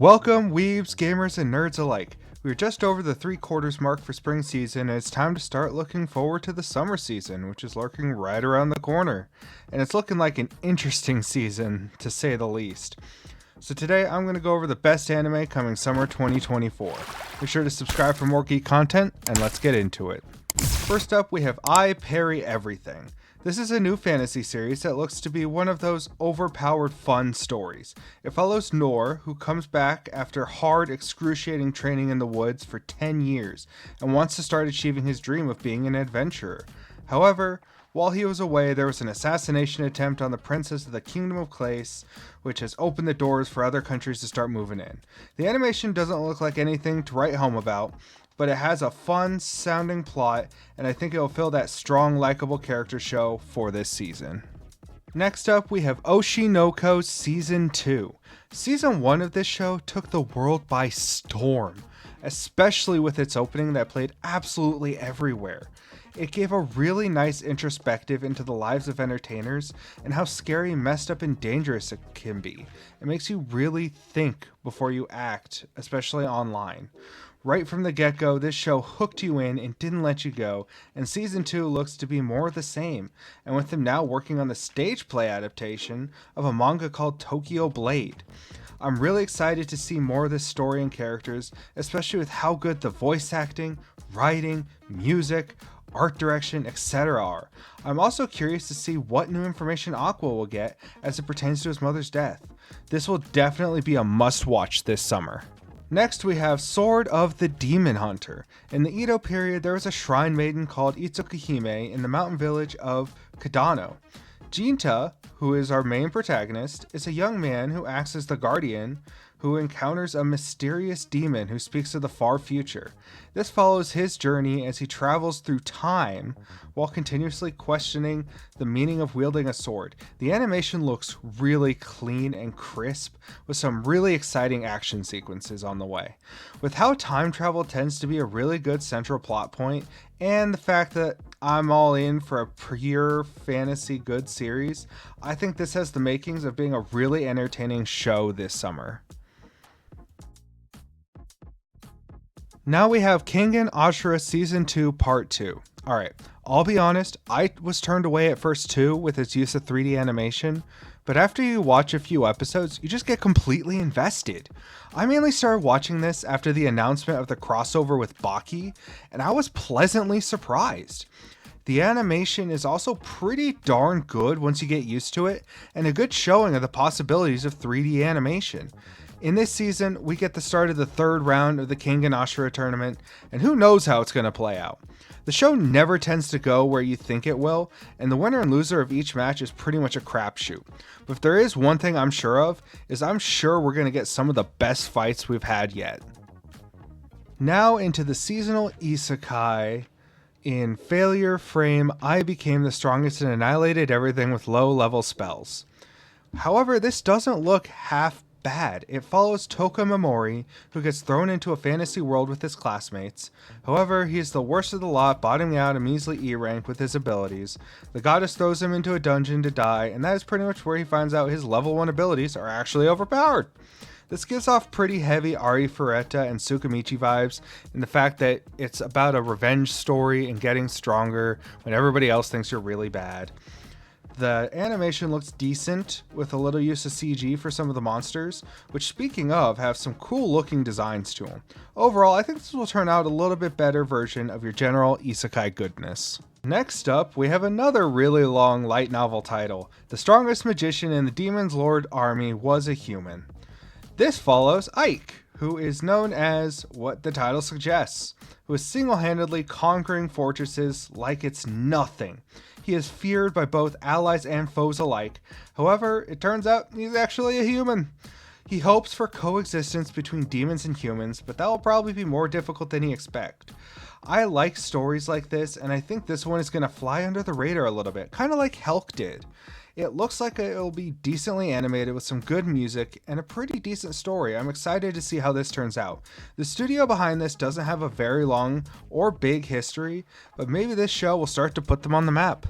Welcome, weebs, gamers, and nerds alike. We are just over the 3/4 mark for spring season, and it's time to start looking forward to the summer season, which is lurking right around the corner. And it's looking like an interesting season, to say the least. So today, I'm going to go over the best anime coming summer 2024. Be sure to subscribe for more geek content, and let's get into it. First up, we have I Parry Everything. This is a new fantasy series that looks to be one of those overpowered fun stories. It follows Noor, who comes back after hard, excruciating training in the woods for 10 years and wants to start achieving his dream of being an adventurer. However, while he was away, there was an assassination attempt on the princess of the Kingdom of Clace, which has opened the doors for other countries to start moving in. The animation doesn't look like anything to write home about, but it has a fun sounding plot, and I think it will fill that strong, likable character show for this season. Next up, we have Oshinoko Season 2. Season 1 of this show took the world by storm, especially with its opening that played absolutely everywhere. It gave a really nice introspective into the lives of entertainers and how scary, messed up, and dangerous it can be. It makes you really think before you act, especially online. Right from the get-go, this show hooked you in and didn't let you go, and Season 2 looks to be more of the same, and with them now working on the stage play adaptation of a manga called Tokyo Blade. I'm really excited to see more of this story and characters, especially with how good the voice acting, writing, music, art direction, etc. are. I'm also curious to see what new information Aqua will get as it pertains to his mother's death. This will definitely be a must-watch this summer. Next, we have Sword of the Demon Hunter. In the Edo period, there was a shrine maiden called Itsukihime in the mountain village of Kadano. Jinta, who is our main protagonist, is a young man who acts as the guardian who encounters a mysterious demon who speaks of the far future. This follows his journey as he travels through time while continuously questioning the meaning of wielding a sword. The animation looks really clean and crisp, with some really exciting action sequences on the way. With how time travel tends to be a really good central plot point, and the fact that I'm all in for a pure fantasy good series, I think this has the makings of being a really entertaining show this summer. Now we have Kengan Ashura Season 2 Part 2. Alright, I'll be honest, I was turned away at first too with its use of 3D animation, but after you watch a few episodes, you just get completely invested. I mainly started watching this after the announcement of the crossover with Baki, and I was pleasantly surprised. The animation is also pretty darn good once you get used to it, and a good showing of the possibilities of 3D animation. In this season, we get the start of the third round of the Kengan Ashura tournament, and who knows how it's going to play out. The show never tends to go where you think it will, and the winner and loser of each match is pretty much a crapshoot. But if there is one thing I'm sure of, is I'm sure we're going to get some of the best fights we've had yet. Now into the seasonal isekai. In Failure Frame, I became the strongest and annihilated everything with low-level spells. However, this doesn't look half bad. It follows Toka Memori, who gets thrown into a fantasy world with his classmates. However, he is the worst of the lot, bottoming out a measly E rank with his abilities. The goddess throws him into a dungeon to die, and that is pretty much where he finds out his level 1 abilities are actually overpowered. This gives off pretty heavy Ari Fureta and Tsukimichi vibes, in the fact that it's about a revenge story and getting stronger when everybody else thinks you're really bad. The animation looks decent, with a little use of CG for some of the monsters, which, speaking of, have some cool looking designs to them. Overall, I think this will turn out a little bit better version of your general isekai goodness. Next up, we have another really long light novel title. The strongest magician in the Demon's Lord army was a human. This follows Ike, who is known as what the title suggests, who is single-handedly conquering fortresses like it's nothing. He is feared by both allies and foes alike. However, it turns out he's actually a human. He hopes for coexistence between demons and humans, but that will probably be more difficult than he expects. I like stories like this, and I think this one is going to fly under the radar a little bit, kind of like Helk did. It looks like it'll be decently animated with some good music and a pretty decent story. I'm excited to see how this turns out. The studio behind this doesn't have a very long or big history, but maybe this show will start to put them on the map.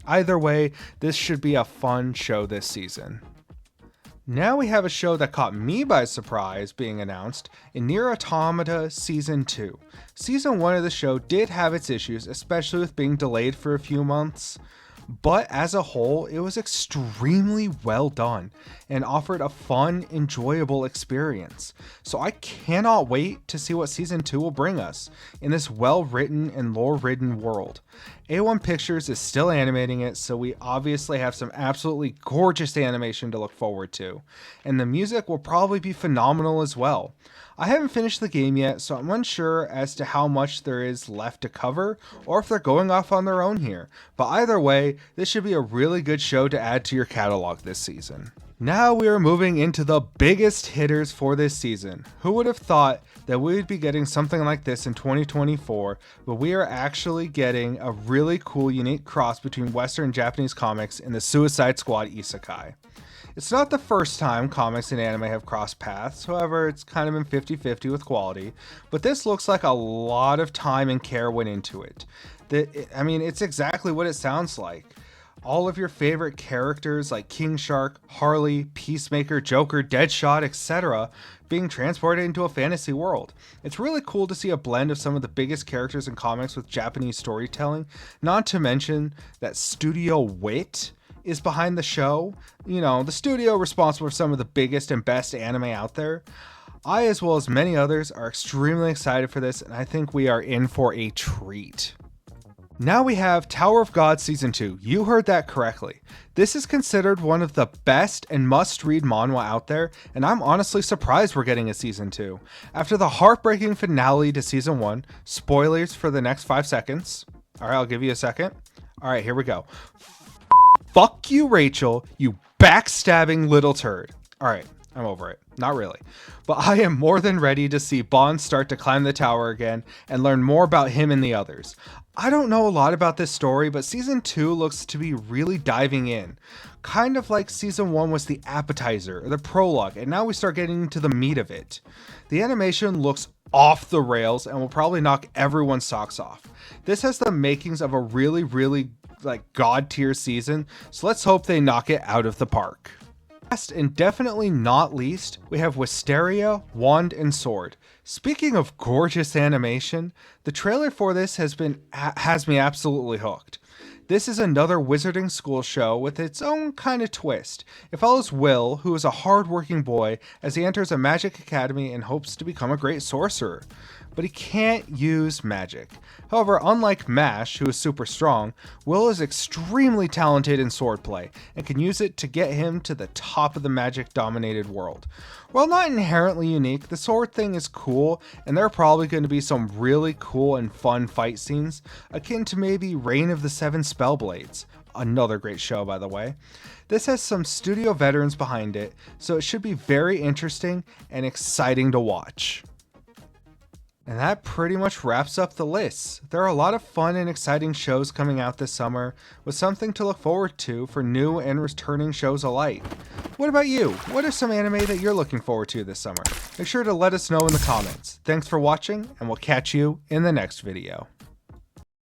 Either way, this should be a fun show this season. Now we have a show that caught me by surprise being announced in Nier Automata Season 2. Season 1 of the show did have its issues, especially with being delayed for a few months, but as a whole, it was extremely well done and offered a fun, enjoyable experience. So I cannot wait to see what Season 2 will bring us in this well-written and lore-ridden world. A1 Pictures is still animating it, so we obviously have some absolutely gorgeous animation to look forward to, and the music will probably be phenomenal as well. I haven't finished the game yet, so I'm unsure as to how much there is left to cover, or if they're going off on their own here, but either way, this should be a really good show to add to your catalog this season. Now we are moving into the biggest hitters for this season. Who would have thought that we would be getting something like this in 2024, but we are actually getting a really cool, unique cross between Western and Japanese comics in the Suicide Squad Isekai. It's not the first time comics and anime have crossed paths, however, it's kind of been 50-50 with quality, but this looks like a lot of time and care went into it. It's exactly what it sounds like. All of your favorite characters like King Shark, Harley, Peacemaker, Joker, Deadshot, etc. being transported into a fantasy world. It's really cool to see a blend of some of the biggest characters in comics with Japanese storytelling, not to mention that Studio Wit is behind the show. You know, the studio responsible for some of the biggest and best anime out there. I, as well as many others, are extremely excited for this, and I think we are in for a treat. Now we have Tower of God Season 2. You heard that correctly. This is considered one of the best and must-read manhwa out there, and I'm honestly surprised we're getting a Season 2. After the heartbreaking finale to Season 1, spoilers for the next 5 seconds. Alright, I'll give you a second. Alright, here we go. Fuck you, Rachel, you backstabbing little turd. Alright, I'm over it. Not really. But I am more than ready to see Bond start to climb the tower again and learn more about him and the others. I don't know a lot about this story, but Season 2 looks to be really diving in. Kind of like Season 1 was the appetizer, or the prologue, and now we start getting into the meat of it. The animation looks off the rails and will probably knock everyone's socks off. This has the makings of a really god tier season, so let's hope they knock it out of the park. Last and definitely not least, we have Wisteria, Wand and Sword. Speaking of gorgeous animation, the trailer for this has me absolutely hooked. This is another wizarding school show with its own kind of twist. It follows Will, who is a hard-working boy, as he enters a magic academy and hopes to become a great sorcerer. But he can't use magic. However, unlike Mash, who is super strong, Will is extremely talented in swordplay and can use it to get him to the top of the magic-dominated world. While not inherently unique, the sword thing is cool, and there are probably going to be some really cool and fun fight scenes, akin to maybe Reign of the Seven Spellblades. Another great show, by the way. This has some studio veterans behind it, so it should be very interesting and exciting to watch. And that pretty much wraps up the list. There are a lot of fun and exciting shows coming out this summer, with something to look forward to for new and returning shows alike. What about you? What are some anime that you're looking forward to this summer? Make sure to let us know in the comments. Thanks for watching, and we'll catch you in the next video.